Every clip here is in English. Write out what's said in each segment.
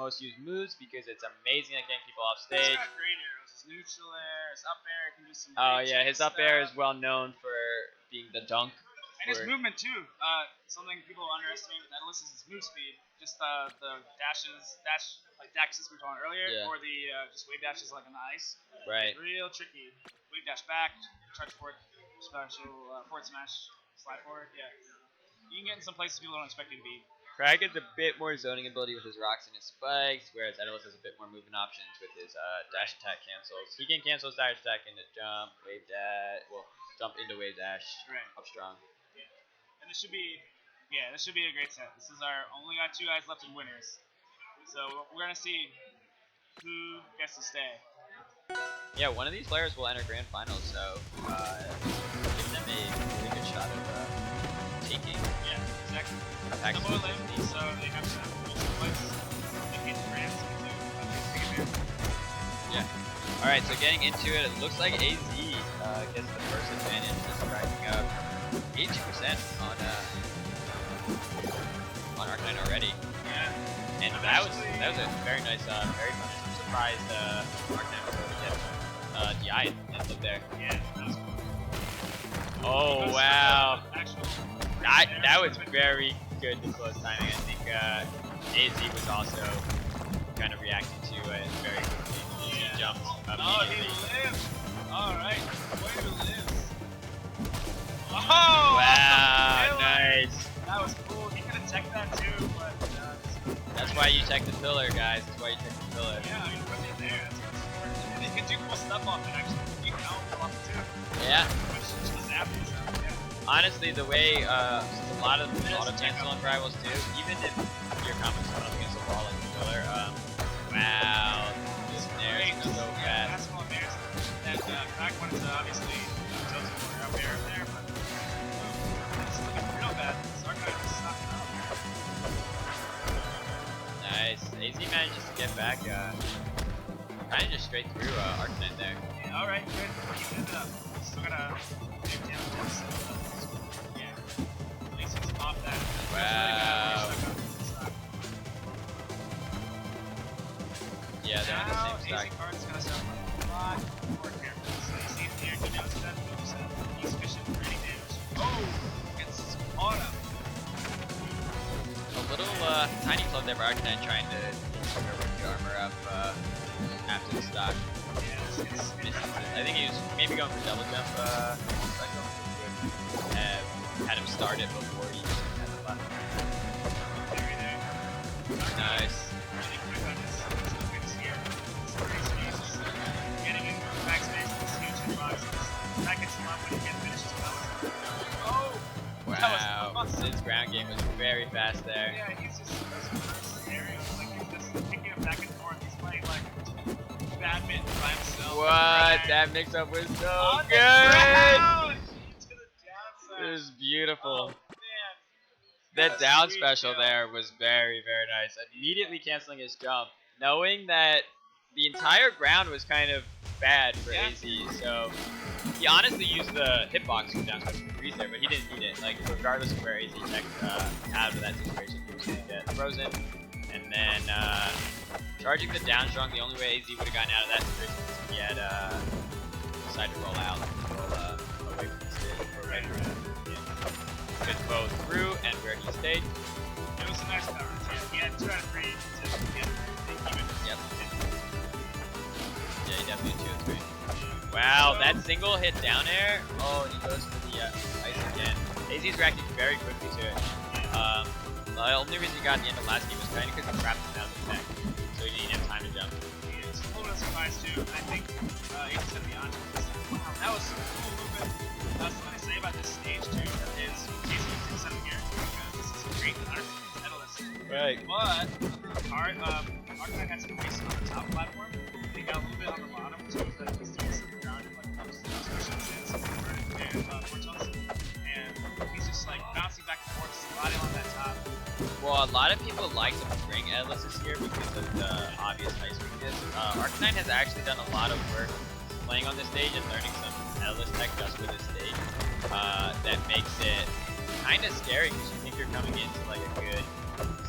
most used moves because it's amazing at getting people off He's stage. got great arrows. His neutral air, his up air, can do some. Oh great yeah, chain his up air is stuff. well known for being the dunk. And his movement too. Something people underestimate with Daedalus is his move speed. Just the dashes, like dashes we were talking earlier, Yeah. or the just wave dashes like on the ice. Right. Real tricky. Wave dash back, charge forward, special forward smash, slide forward. Yeah. You can get in some places people don't expect you to be. Crag has a bit more zoning ability with his rocks and his spikes, whereas Daedalus has a bit more movement options with his dash attack cancels. He can cancel his dash attack into jump, wave dash, well, jump into wave dash, up strong. Yeah. And this should be a great set. This is our only got 2 guys left in winners. So we're gonna see who gets to stay. Yeah, one of these players will enter grand finals, so give them a really good shot of taking. Yeah, exactly. PAX Some more lane, so they have to multiple plays. They hit the brands to take advantage. Yeah. Alright, so getting into it, it looks like AZ gets the first advantage, just rising up 82% on Arcanine already. Yeah. And that was a very nice, very fun. I'm surprised Arcanine was able to get DI and live there. Yeah, that was cool. Oh wow. That was very good to close timing. I think AZ was also kind of reacting to it very quickly. He jumped immediately. Oh, he lives! Alright, way to live. Oh! Wow, nice. That was cool. He could have teched that too, but that's why you check the pillar, guys. That's why you check the pillar. yeah, I mean, put it there. That's what's important. And he can do cool stuff off it, actually. You can help off it too. Yeah. Which just happens. Yeah. Honestly, the way since a lot of auto cancel on rivals too, even if your combos come up against the wall like the pillar, wow, this nair is so bad. Basketball nairs. And back when it's obviously tilted more up there, but it's looking real bad. Arcanine is knocking out. Nice. AZ manages to get back, kind of just straight through Arcanine there. Yeah, alright, good. Keep it up. Still gotta take down this. Yeah. At least he's off that. Wow. Yeah, they're on the Now, same stack. AZCards gonna sound a lot more careful. So you see here, he knows that moves and he's fishing for any damage. Oh! Gets caught up. A little tiny club there for Arcanine trying to get the armor up after the stock. Yeah, it's I think he was maybe going for double jump. Had him start it before he had the left. Nice. really quick on his focus here. It's crazy. He's getting in backspace with this huge hitbox. That gets him up when he gets finishes well. Oh! Wow. Sid's ground game was very fast there. Yeah, he's just those areas, like he's just kicking him back and forth. He's playing like badminton by himself. What? That mix up was so On the good! ground! To the downside. It was beautiful. Oh, man. That What a down sweet special kill. there was very, very nice. Immediately canceling his jump, knowing that the entire ground was kind of bad for AZ, so he honestly used the hitbox for down special to freeze there, but he didn't need it. Like, regardless of where AZ checked out of that situation, he was going to get frozen. And then charging the down strong, the only way AZ would have gotten out of that situation is if he had decided to roll out, roll away from the stage, or right around. Good bow through and where he stayed. It was a nice cover. Yeah, he had 2 out of 3 to get even. Yep. Yeah, he definitely 2 of 3. Wow, that single hit down air. Oh, and he goes for the ice again. AZ's reacting very quickly to it. The only reason he got at the end of last game was kind of because he trapped him out of the deck, so he didn't have time to jump. Yeah, it's a little bit surprised too. I think he's gonna be on to this. Wow, that was some cool movement. Something to say about this stage too is Casey 6-7 here because this is a great medalist. Right. But Arcanine had some waste on the top platform. And he got a little bit on the bottom too. That he's doing some ground like special and Fortunes. And he's just like bouncing back and forth, sliding on that top. Well, a lot of people like to bring Atlas this year because of the obvious ice weakness. Arcanine has actually done a lot of work playing on this stage and learning some Atlas tech just for this stage. That makes it kind of scary because you think you're coming into like a good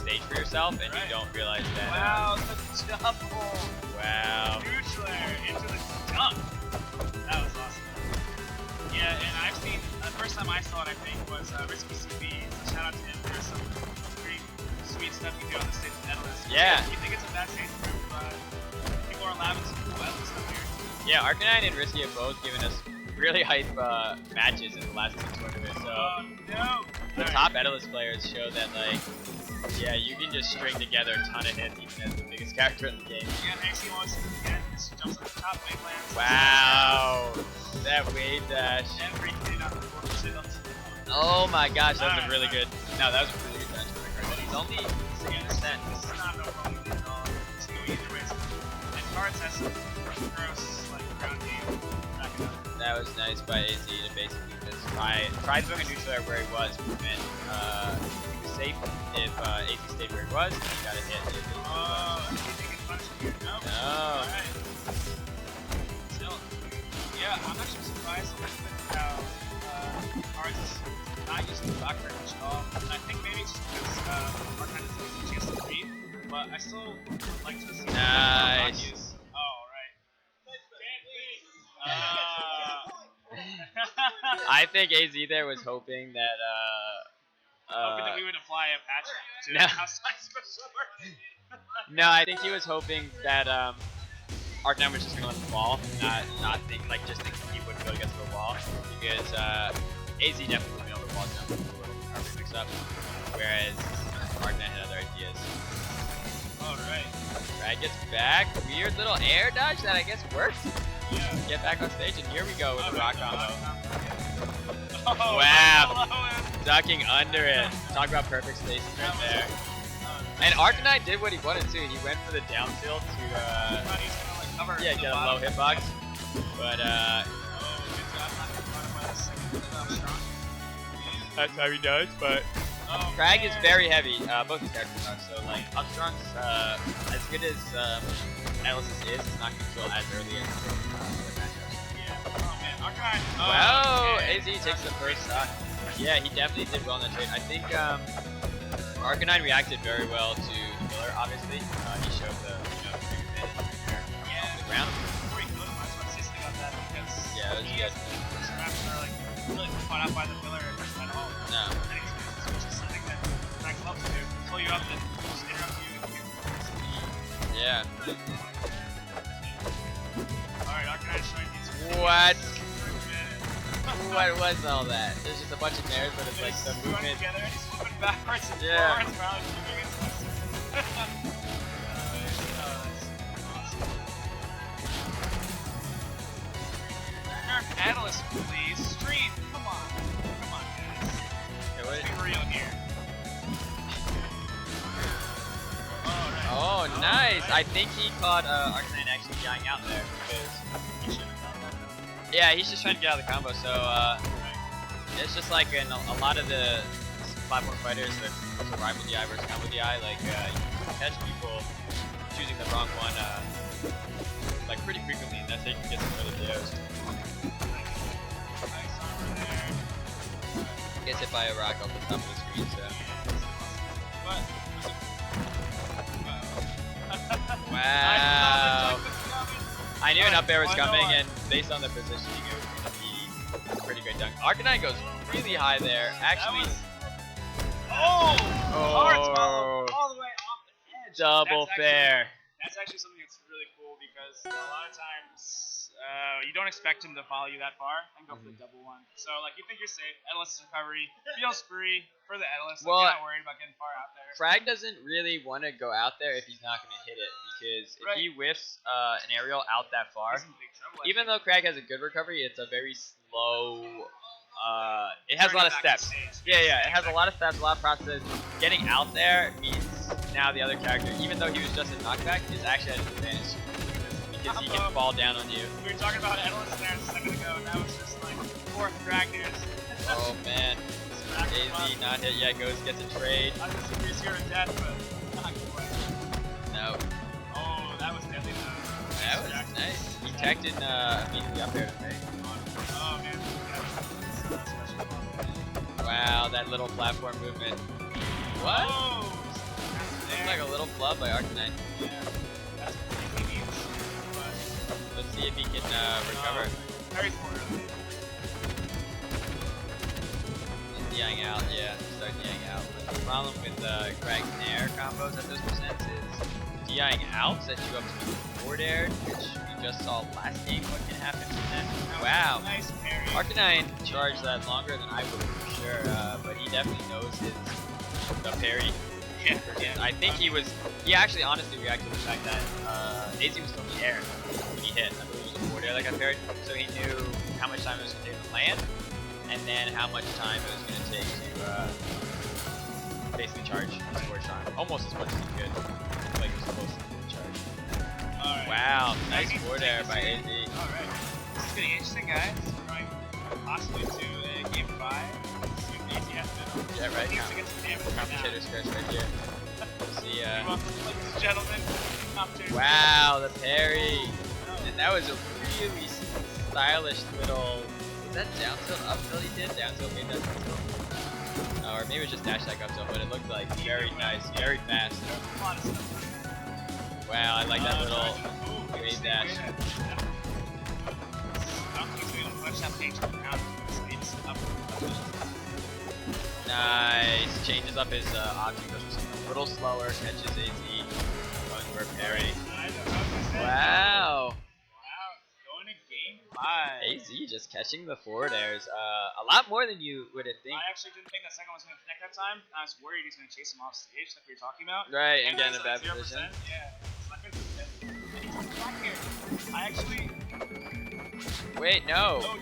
stage for yourself and you don't realize that. Wow, Double. Wow. Neutral into the dunk. That was awesome. Yeah, and I've seen, the first time I saw it, I think, was Risky CB. So shout out to him. There's some pretty sweet stuff you do on the stage with Endless. Yeah. You think it's a bad stage group, but people are allowing some cool Endless stuff here. Yeah, Arcanine and Risky have both given us really hype matches in the last 2 tournaments. So Oh, no. the top Endless players show that, like, yeah, you can just string together a ton of hits even as the biggest character in the game. Yeah, next he wants to again, just jumps on the top wave lands. Wow, that wave dash. Everything on the board sit-ups. Oh my gosh, that was a Alright, really good. No, that was a really good dash. But he's only 6%. This is not no problem at all. It's going either way. And Cards has some gross, like, ground game. Back it up. That was nice by AZ to basically just try throwing a neutral there where he was, and he was safe if AZ stayed where he was, and he got a hit. If it Oh, I think he can punish him here. No. No. Alright. Still, yeah, I'm actually surprised a little bit how Cards is not using the block very much at all. And I think maybe it's just because Arcanine doesn't get a chance to breathe, but I still would like to see Nice. more use. Oh, right. I think AZ there was hoping that Hoping that we would apply a patch to No. outside special work. no, I think he was hoping that Arcanine was just gonna let him fall, not think like just thinking he wouldn't go against the wall, because AZ definitely would be able to wall jump with a little recovery mix up, whereas Arcanine had other ideas. Alright. Drag gets back, weird little air dodge that I guess worked. Yeah. Get back on stage, and here we go with the rock combo. Oh, Wow. hello. Ducking under it. Talk about perfect spacing right there. And Arcanine did what he wanted to. He went for the down tilt to yeah, get a low hitbox. But that's how he does. But Crag is very heavy. Both his characters are. So like Upstrong's as good as Analysis is, it's not gonna kill as early as other matchups. Wow, AZ takes the first stock. Yeah, he definitely did well in that trade. I think Arcanine reacted very well to Killer, obviously. He showed the, off the ground. Yeah, it was good. Really caught out by the pillar at all. No. Which is something that Max loves to do. Pull you up and just interrupt you. Yeah. Alright, Arcanine showing these. What? Movement. What was all that? There's just a bunch of nares, but it's like the movement. Together, and he's moving backwards and Yeah. forwards while he's moving his legs. Nerf Analyst, please. Stream. Come on. Come on, guys. Yeah, Let's what- be real here. Alright. Oh, nice! I think he caught Arcanine actually dying out there because He should have done that, though. yeah, he's just trying to get out of the combo. So it's just like in a lot of the platform fighters that survival DI versus combo DI, like you can catch people choosing the wrong one like pretty frequently, and that's how you can get some early KOs. Nice armor there. Gets hit by a rock off the top of the screen, so. What? Wow. I knew an up air was Oh, no, coming, and based on the positioning, it was going to be a pretty good dunk. Arcanine goes really high there. Actually, Oh! Cards Oh. all the way off the edge. double fair. That's actually something that's really cool because a lot of times you don't expect him to follow you that far and go for the double one. So like you think you're safe. Endless recovery. Feels free for the Endless. Well, Like, you're not worried about getting far out there. Frag doesn't really want to go out there if he's not going to hit it, because if Right. he whiffs an aerial out that far, He's in big trouble, I even think. though Crag has a good recovery, it's a very slow. It has a lot of Turning back steps. on stage. Yeah, it has a lot of steps, a lot of process. Getting out there means now the other character, even though he was just a knockback, is actually at an advantage because he can fall down on you. We were talking about Endless there a second ago, and that was just like fourth drag news. Oh man, AZ not hit yet. Gets a trade. Not just a zero to death, but not quite. No, Oh, that was deadly though. that was nice. He teched in immediately up there to make. Oh man, that's special. Wow, that little platform movement. What? Oh! Looks like a little flub by Arcanine. Yeah. recover. Very poor. DIing out, yeah, start DIing out. But the problem with Craig's Nair combos at those percents is DIing out sets you up to be forward aired, which we just saw last game what can happen from that. Wow. Nice parry. Arcanine charged that longer than I would for sure, but he definitely knows the parry. Yeah. I think he actually honestly reacted to the fact that AZ was still in the air when he hit. I believe it was a forward air like I parried, so he knew how much time it was going to take to land, and then how much time it was going to take to basically charge his forward charm. Almost as much as he could. Like he was supposed to charge. Alright. Wow, nice forward air by AZ. Alright. This is getting interesting, guys. We're going possibly to game 5. See what AZ has to do. Yeah, right. Needs to get some damage right now. Commentator's curse right here. See You're welcome, ladies and gentlemen. Commentator's wow, the parry. And that was a really stylish little. Was that down tilt up tilt he did? Down tilt made that down tilt. Or maybe it was just dash like up tilt, but it looked like very nice, very fast. Wow, I like that little wave dash. Nice. Changes up his option, goes a little slower, catches AZ, going for a parry. Wow. Going to game 5. AZ just catching the forward airs a lot more than you would think. I actually didn't think that second one was going to connect that time. I was worried he's going to chase him off stage like we were talking about. Right, and get in a he's bad like 0%. position. Yeah, it's not good for him. And he's back here. I actually... Wait, no. Oh,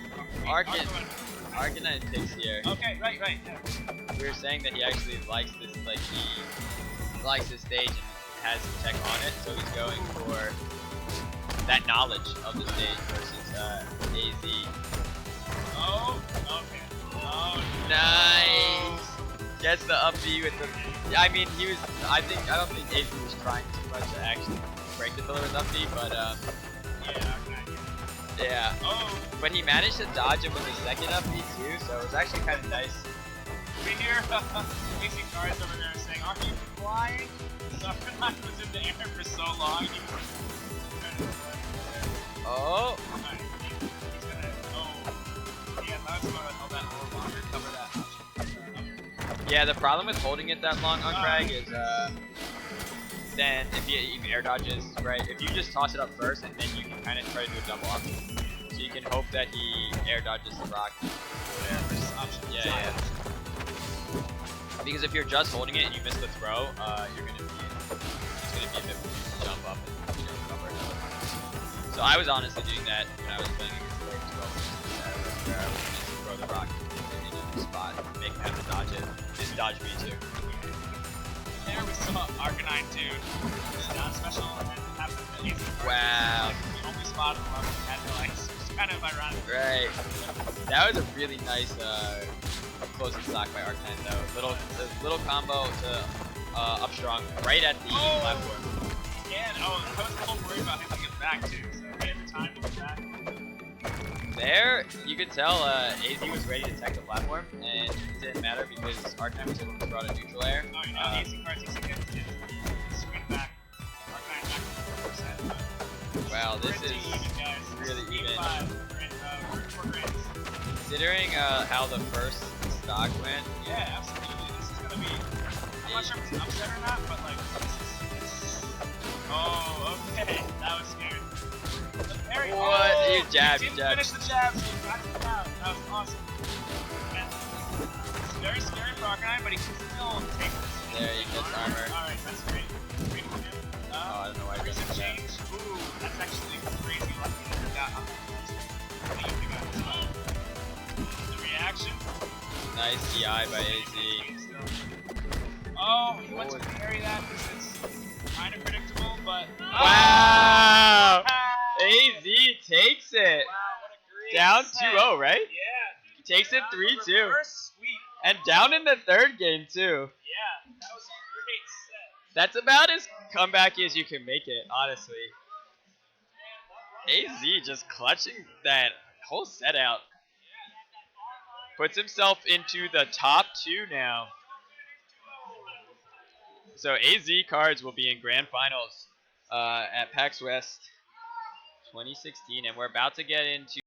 Arcanine picks here. Okay, right, yeah. We were saying that he actually likes this, like he likes this stage and has tech on it, so he's going for that knowledge of the stage versus AZ. Oh, okay. Oh, nice. Gets the up B with the. I mean, I don't think AZ was trying too much to actually break the pillar with up B, but yeah, okay. yeah. Oh. But he managed to dodge it with the second up B too, so it was actually kind of nice. We hear AZCards over there saying, "Are you flying?" So Arcanine was in the air for so long. He was oh. Alright, he's gonna. Oh. Yeah, that's going to hold that a little longer. Cover that. Yeah, the problem with holding it that long on Craig is then if he air dodges, right? If you just toss it up first and then you can kind of try to do a double option. So you can hope that he air dodges the rock. Yeah. Because if you're just holding it and you miss the throw, it's gonna be a bit to jump up and recover. So I was honestly doing that when I was playing against Blade as well, where I was just throw the rock in the spot, make him have to dodge it. Just dodge me too. There we saw Arcanine dude. Not special and have the easy. Wow. Like, the only spot on the level that had no ice. It's kind of ironic. Right. That was a really nice closing stock by Arcanine though. Little combo to up strong right at the platform. Yeah, I was a little worried about him to get back too, so he had the time to get back. There, you could tell AZ was ready to attack the platform, and it didn't matter because Arcanine was able to throw out a neutral air. Oh, you know, AZCards used to get screen back. Arcanine back 100%. Wow, this is really even. Considering how the first stock went. Yeah, absolutely. This is gonna be. I'm not sure if it's an upset or not, but like this is. Oh, okay. That was scary. The parry. What? Oh, You jabbed. Finish the jabs. He got it out. That was awesome. And it's very scary for Arcanine, but he can still take this. There, he gets armor. Alright, that's great. Great for him. I don't know why he Recent doesn't change. Ooh, that's actually crazy lucky that he got on that. I think he got as well. The reaction. Nice DI by AZ. Oh, he went to parry that. This is kind of predictable, but. Wow! AZ takes it. Wow, what a great Down set. 2-0, right? Yeah. He takes it 3-2. Reverse sweep. And down in the third game, too. Yeah, that was a great set. That's about as comebacky as you can make it, honestly. AZ just clutching that whole set out. Puts himself into the top 2 now. So AZCards will be in grand finals at PAX West. 2016, and we're about to get into